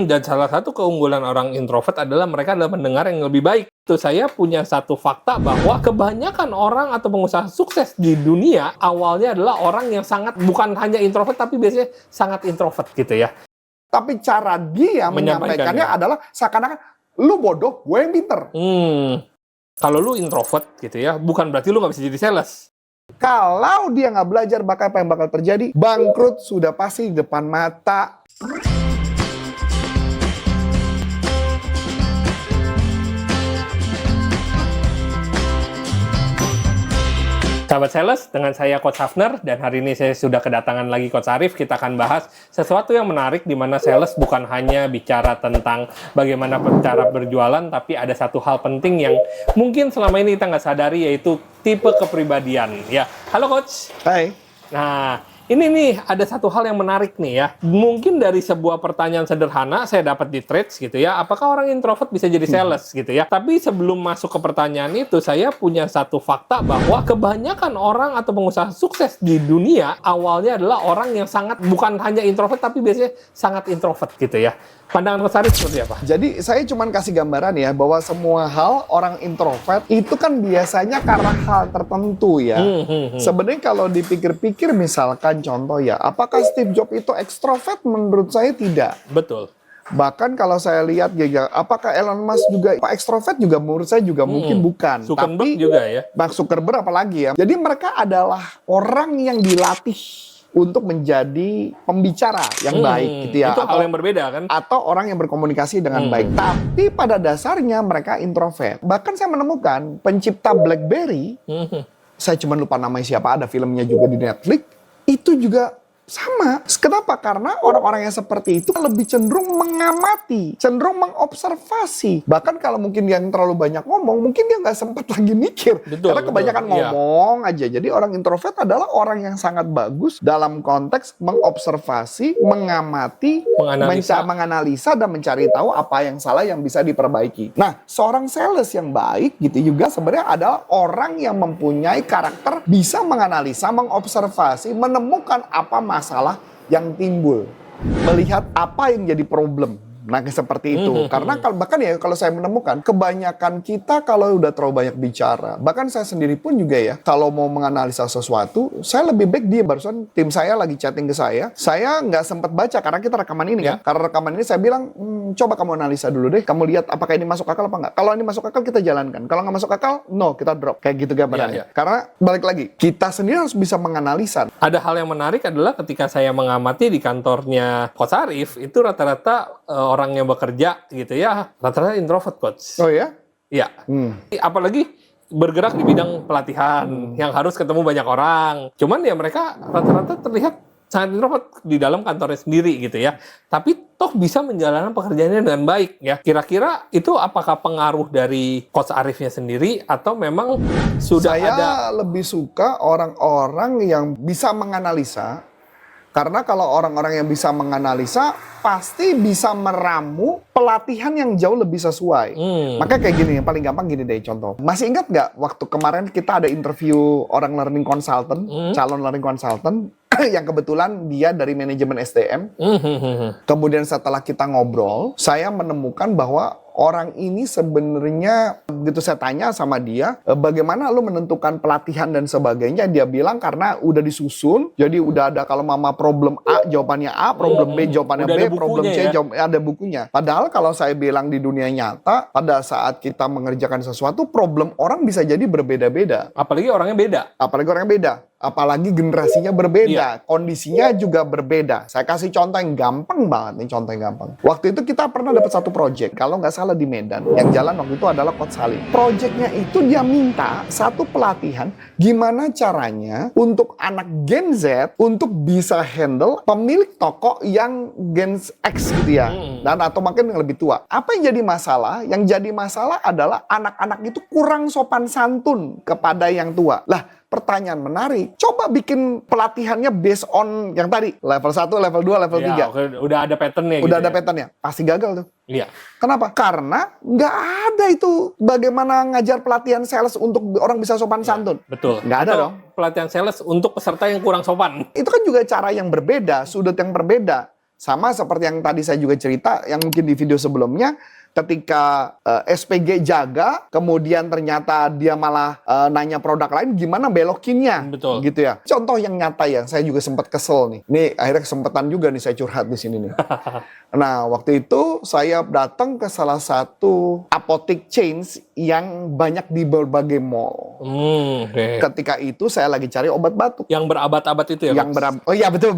Dan salah satu keunggulan orang introvert adalah mereka adalah pendengar yang lebih baik. Itu saya punya satu fakta bahwa kebanyakan orang atau pengusaha sukses di dunia awalnya adalah orang yang sangat bukan hanya introvert tapi biasanya sangat introvert gitu ya. Tapi cara dia menyampaikannya adalah seakan-akan lu bodoh, gue yang pinter. Kalau lu introvert gitu ya, bukan berarti lu nggak bisa jadi sales. Kalau dia nggak belajar, bakal apa yang bakal terjadi? Bangkrut sudah pasti di depan mata. Sahabat sales, dengan saya Coach Hafner, dan hari ini saya sudah kedatangan lagi Coach Arif. Kita akan bahas sesuatu yang menarik di mana sales bukan hanya bicara tentang bagaimana cara berjualan, tapi ada satu hal penting yang mungkin selama ini kita nggak sadari, yaitu tipe kepribadian. Ya, halo Coach. Hai. Nah, ini nih ada satu hal yang menarik nih ya. Mungkin dari sebuah pertanyaan sederhana saya dapat di Threads gitu ya. Apakah orang introvert bisa jadi sales gitu ya? Tapi sebelum masuk ke pertanyaan itu, saya punya satu fakta bahwa kebanyakan orang atau pengusaha sukses di dunia awalnya adalah orang yang sangat bukan hanya introvert tapi biasanya sangat introvert gitu ya. Pandangan Coach Arif seperti apa? Jadi saya cuma kasih gambaran ya bahwa semua hal orang introvert itu kan biasanya karena hal tertentu ya. Sebenarnya kalau dipikir-pikir misalkan contoh ya, apakah Steve Jobs itu ekstrovert? Menurut saya tidak. Betul. Bahkan kalau saya lihat ya, apakah Elon Musk juga ekstrovert? Juga menurut saya juga mungkin bukan. Zuckerberg juga ya. Mark Zuckerberg apalagi ya. Jadi mereka adalah orang yang dilatih untuk menjadi pembicara yang baik gitu ya. Itu hal yang berbeda kan? Atau orang yang berkomunikasi dengan baik. Tapi pada dasarnya mereka introvert. Bahkan saya menemukan pencipta BlackBerry, saya cuma lupa namanya siapa, ada filmnya juga di Netflix, itu juga sama. Kenapa? Karena orang-orang yang seperti itu lebih cenderung mengamati, cenderung mengobservasi. Bahkan kalau mungkin yang terlalu banyak ngomong, mungkin dia nggak sempat lagi mikir. Karena kebanyakan ngomong aja. Jadi orang introvert adalah orang yang sangat bagus dalam konteks mengobservasi, mengamati, menganalisa dan mencari tahu apa yang salah yang bisa diperbaiki. Nah, seorang sales yang baik gitu juga sebenarnya adalah orang yang mempunyai karakter bisa menganalisa, mengobservasi, menemukan apa masalah yang timbul, melihat apa yang jadi problem. Nah, seperti itu. Karena bahkan ya kalau saya menemukan kebanyakan kita kalau udah terlalu banyak bicara, bahkan saya sendiri pun juga ya, kalau mau menganalisa sesuatu, saya lebih baik diam. Barusan tim saya lagi chatting ke saya nggak sempat baca karena kita rekaman ini kan. Karena rekaman ini saya bilang, coba kamu analisa dulu deh, kamu lihat apakah ini masuk akal apa nggak. Kalau ini masuk akal kita jalankan, kalau nggak masuk akal, no, kita drop. Kayak gitu gambarannya. Karena balik lagi, kita sendiri harus bisa menganalisa. Ada hal yang menarik adalah ketika saya mengamati di kantornya Coach Arif, itu rata-rata orang yang bekerja gitu ya, rata-rata introvert, Coach. Oh ya? Iya. Apalagi bergerak di bidang pelatihan yang harus ketemu banyak orang. Cuman ya mereka rata-rata terlihat sangat introvert di dalam kantornya sendiri gitu ya. Tapi toh bisa menjalankan pekerjaannya dengan baik ya. Kira-kira itu apakah pengaruh dari Coach Arifnya sendiri atau memang sudah ada? Saya lebih suka orang-orang yang bisa menganalisa. Karena kalau orang-orang yang bisa menganalisa, pasti bisa meramu pelatihan yang jauh lebih sesuai. Maka kayak gini, yang paling gampang gini deh contoh. Masih ingat nggak waktu kemarin kita ada interview orang learning consultant, calon learning consultant, yang kebetulan dia dari manajemen SDM. Kemudian setelah kita ngobrol, saya menemukan bahwa orang ini sebenarnya, begitu saya tanya sama dia, bagaimana lu menentukan pelatihan dan sebagainya, dia bilang karena udah disusun, jadi udah ada kalau mama problem A, jawabannya A, problem B, jawabannya B, problem C, ada bukunya. Padahal kalau saya bilang di dunia nyata, pada saat kita mengerjakan sesuatu, problem orang bisa jadi berbeda-beda. Apalagi orangnya beda. Apalagi generasinya berbeda, kondisinya juga berbeda. Saya kasih contoh yang gampang banget nih, contoh yang gampang. Waktu itu kita pernah dapat satu project, kalau nggak salah di Medan. Yang jalan waktu itu adalah Coach Salim. Projectnya itu dia minta satu pelatihan, gimana caranya untuk anak Gen Z untuk bisa handle pemilik toko yang Gen X gitu ya, dan atau mungkin yang lebih tua. Apa yang jadi masalah? Yang jadi masalah adalah anak-anak itu kurang sopan santun kepada yang tua. Lah, pertanyaan menarik. Coba bikin pelatihannya based on yang tadi. Level 1, level 2, level 3. Udah ada patternnya. Udah ada patternnya. Pasti gagal tuh. Iya. Kenapa? Karena nggak ada itu bagaimana ngajar pelatihan sales untuk orang bisa sopan santun. Betul. Nggak ada dong. Pelatihan sales untuk peserta yang kurang sopan. Itu kan juga cara yang berbeda, sudut yang berbeda. Sama seperti yang tadi saya juga cerita, yang mungkin di video sebelumnya, ketika SPG jaga, kemudian ternyata dia malah nanya produk lain, gimana belokinnya, Betul. gitu ya. Contoh yang nyata ya, saya juga sempat kesel nih. Ini akhirnya kesempatan juga nih saya curhat di sini nih. Nah, waktu itu saya datang ke salah satu apotek chains yang banyak di berbagai mall. Oke. Ketika itu saya lagi cari obat batuk. Yang berabad-abad itu ya, Coach? Oh iya, betul.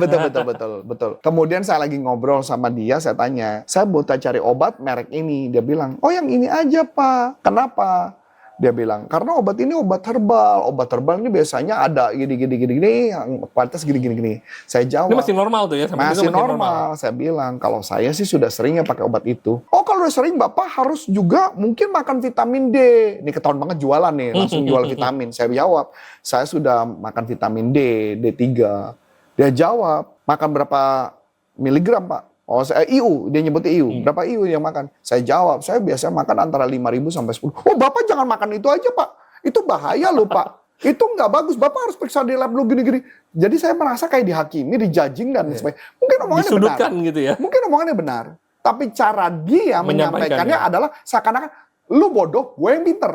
Kemudian saya lagi ngobrol sama dia, saya tanya, saya butuh cari obat merek ini. Dia bilang, oh yang ini aja Pak. Kenapa? Dia bilang, karena obat ini obat herbal. Obat herbal ini biasanya ada gini, yang kualitas gini. Saya jawab. Ini masih normal tuh ya? Masih normal. Saya bilang, kalau saya sih sudah sering ya pakai obat itu. Oh kalau udah sering Bapak harus juga mungkin makan vitamin D. Ini ketahuan banget jualan nih, langsung jual vitamin. Saya jawab, saya sudah makan vitamin D, D3. Dia jawab, makan berapa miligram Pak? Oh, saya IU, dia nyebut IU. Berapa IU yang makan? Saya jawab, saya biasa makan antara 5.000 sampai 10. Oh, Bapak jangan makan itu aja, Pak. Itu bahaya loh, Pak. Itu nggak bagus. Bapak harus periksa di lab dulu gini-gini. Jadi saya merasa kayak dihakimi, dijudging dan sebagainya. Mungkin omongannya disudutkan benar. gitu ya? Mungkin omongannya benar. Tapi cara dia menyampaikannya adalah seakan-akan, lu bodoh, gue yang pinter.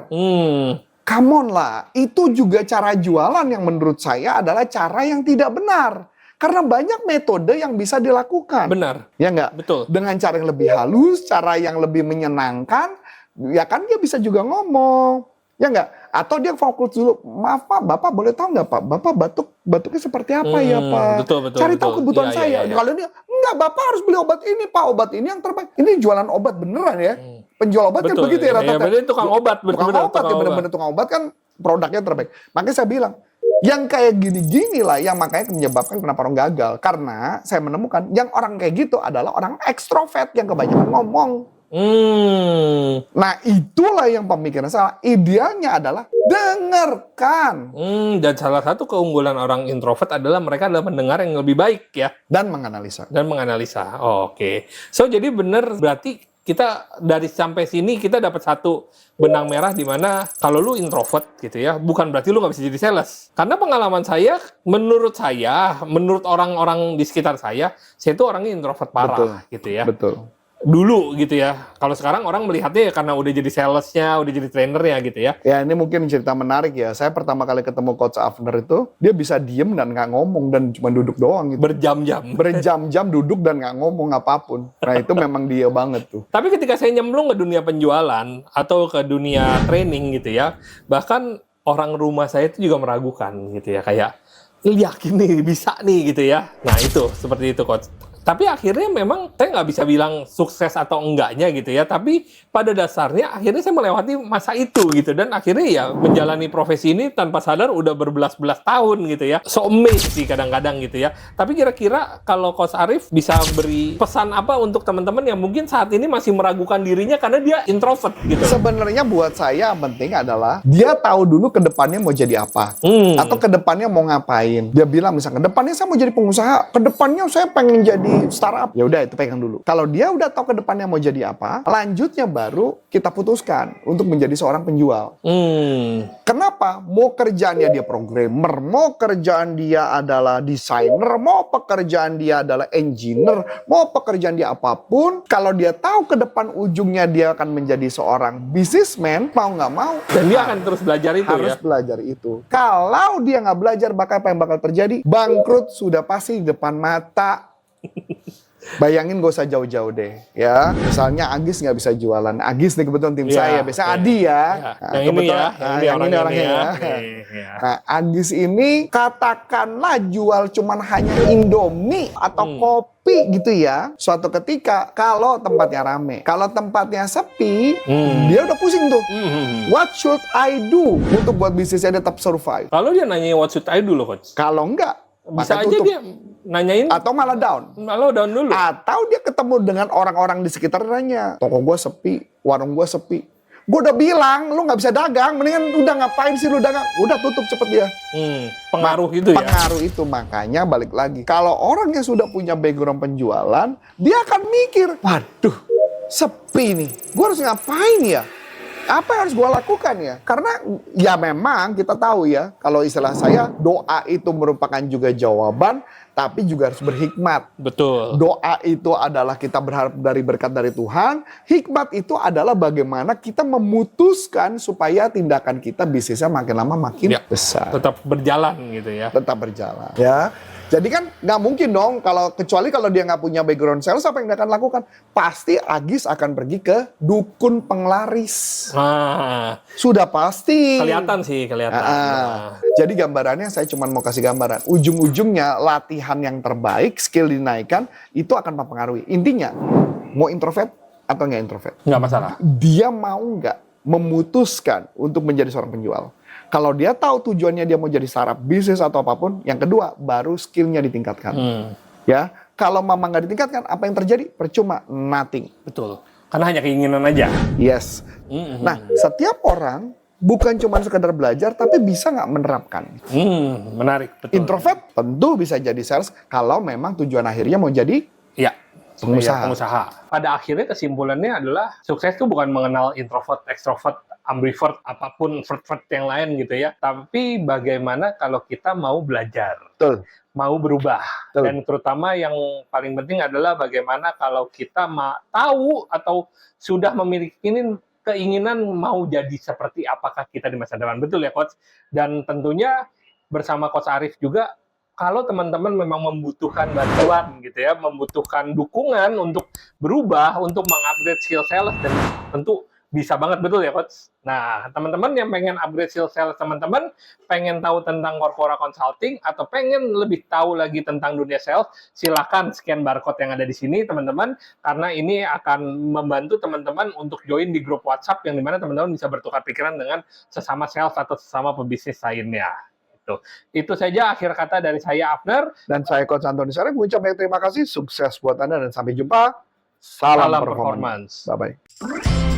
Come on lah. Itu juga cara jualan yang menurut saya adalah cara yang tidak benar. Karena banyak metode yang bisa dilakukan. Benar. Ya nggak? Betul. Dengan cara yang lebih halus, cara yang lebih menyenangkan, ya kan dia bisa juga ngomong. Ya nggak? Atau dia fokus dulu, maaf Pak, Bapak boleh tahu nggak Pak? Bapak batuknya seperti apa ya Pak? Betul. Cari tahu kebutuhan Iya, saya. iya. Kalau dia, enggak Bapak harus beli obat ini Pak, obat ini yang terbaik. Ini jualan obat beneran ya. Penjual obat kan begitu ya rata-rata. Betul, tukang obat. Bener-bener tukang obat kan produknya terbaik. Makanya saya bilang, yang kayak gini-gini lah yang makanya menyebabkan kenapa orang gagal. Karena saya menemukan yang orang kayak gitu adalah orang ekstrovert yang kebanyakan ngomong. Nah itulah yang pemikiran salah. Idealnya adalah dengarkan. Dan salah satu keunggulan orang introvert adalah mereka adalah mendengar yang lebih baik ya. Dan menganalisa. Oke. So jadi benar berarti kita dari sampai sini kita dapat satu benang merah di mana kalau lu introvert gitu ya, bukan berarti lu nggak bisa jadi sales. Karena pengalaman saya, menurut orang-orang di sekitar saya itu orangnya introvert parah gitu ya. Betul. Dulu gitu ya. Kalau sekarang orang melihatnya ya karena udah jadi salesnya, udah jadi trainernya gitu ya. Ya ini mungkin cerita menarik ya. Saya pertama kali ketemu Coach Avner itu, dia bisa diem dan nggak ngomong dan cuma duduk doang gitu. Berjam-jam duduk dan nggak ngomong apapun. Nah itu memang dia banget tuh. Tapi ketika saya nyemplung ke dunia penjualan atau ke dunia training gitu ya, bahkan orang rumah saya itu juga meragukan gitu ya. Kayak, yakin nih, bisa nih gitu ya. Nah itu, seperti itu Coach. Tapi akhirnya memang saya nggak bisa bilang sukses atau enggaknya gitu ya. Tapi pada dasarnya akhirnya saya melewati masa itu gitu. Dan akhirnya ya menjalani profesi ini tanpa sadar udah berbelas-belas tahun gitu ya. So amazed sih kadang-kadang gitu ya. Tapi kira-kira kalau Coach Arif bisa beri pesan apa untuk teman-teman yang mungkin saat ini masih meragukan dirinya karena dia introvert gitu. Sebenarnya buat saya yang penting adalah dia tahu dulu ke depannya mau jadi apa. Atau ke depannya mau ngapain. Dia bilang misalnya, ke depannya saya mau jadi pengusaha. Ke depannya saya pengen jadi startup. Ya udah itu pegang dulu. Kalau dia udah tahu ke depannya mau jadi apa, lanjutnya baru kita putuskan untuk menjadi seorang penjual. Kenapa? Mau kerjaannya dia programmer, mau kerjaan dia adalah desainer, mau pekerjaan dia adalah engineer, mau pekerjaan dia apapun, kalau dia tahu ke depan ujungnya dia akan menjadi seorang businessman, mau nggak mau. Dan dia akan terus belajar itu harus belajar itu. Kalau dia nggak belajar, apa yang bakal terjadi? Bangkrut sudah pasti di depan mata. Bayangin gak usah jauh-jauh deh ya. Misalnya Agis nggak bisa jualan. Agis nih kebetulan tim saya. Biasanya Adi ya. Nah, yang ini orangnya ya. Nah, Agis ini katakanlah jual cuman hanya Indomie atau kopi gitu ya. Suatu ketika kalau tempatnya rame, kalau tempatnya sepi, dia udah pusing tuh. What should I do untuk buat bisnisnya tetap survive? Kalau dia nanya what should I do loh Coach. Kalau enggak, bisa aja tutup. dia nanyain atau malah down dulu atau dia ketemu dengan orang-orang di sekitarnya, toko gue sepi, warung gue sepi, gue udah bilang lu nggak bisa dagang, mendingan udah ngapain sih lu dagang, udah tutup cepet dia. Pengaruh itu ya, pengaruh itu. Makanya balik lagi, kalau orang yang sudah punya background penjualan, dia akan mikir, waduh sepi nih, gue harus ngapain ya. Apa yang harus gue lakukan ya? Karena ya memang kita tahu ya, kalau istilah saya, doa itu merupakan juga jawaban, tapi juga harus berhikmat. Betul. Doa itu adalah kita berharap dari berkat dari Tuhan. Hikmat itu adalah bagaimana kita memutuskan supaya tindakan kita bisnisnya makin lama makin Ya, besar. tetap berjalan gitu ya. Tetap berjalan. Ya. Jadi kan nggak mungkin dong kecuali kalau dia nggak punya background sales, apa yang dia akan lakukan? Pasti Agis akan pergi ke dukun penglaris. Nah, Sudah pasti. kelihatan sih, kelihatan. Nah. Jadi gambarannya saya cuma mau kasih gambaran. Ujung-ujungnya latihan yang terbaik, skill dinaikkan, itu akan mempengaruhi. Intinya, mau introvert atau nggak introvert? Nggak masalah. Dia mau nggak memutuskan untuk menjadi seorang penjual? Kalau dia tahu tujuannya dia mau jadi startup, bisnis atau apapun, yang kedua baru skillnya ditingkatkan. Ya, kalau mama nggak ditingkatkan, apa yang terjadi? Percuma, nothing. Betul. Karena hanya keinginan aja. Yes. Nah, setiap orang bukan cuma sekedar belajar, tapi bisa nggak menerapkan. Menarik. Betul. Introvert tentu bisa jadi sales kalau memang tujuan akhirnya mau jadi Iya. pengusaha. Pengusaha. Pada akhirnya kesimpulannya adalah sukses itu bukan mengenal introvert, extrovert, ambivert, apapun vert yang lain gitu ya. Tapi bagaimana kalau kita mau belajar, Betul. mau berubah. Betul. Dan terutama yang paling penting adalah bagaimana kalau kita tahu atau sudah memiliki keinginan mau jadi seperti apakah kita di masa depan. Betul ya Coach? Dan tentunya bersama Coach Arif juga, kalau teman-teman memang membutuhkan bantuan gitu ya, membutuhkan dukungan untuk berubah, untuk mengupgrade skill sales, dan tentu bisa banget, betul ya Coach? Nah, teman-teman yang pengen upgrade skill sales, teman-teman pengen tahu tentang corporate consulting atau pengen lebih tahu lagi tentang dunia sales, silakan scan barcode yang ada di sini teman-teman, karena ini akan membantu teman-teman untuk join di grup WhatsApp yang dimana teman-teman bisa bertukar pikiran dengan sesama sales atau sesama pebisnis lainnya. Itu saja akhir kata dari saya, Abner. Dan saya Coach Antoni Sarif mengucapkan terima kasih, sukses buat Anda dan sampai jumpa. Salam performance. Bye-bye.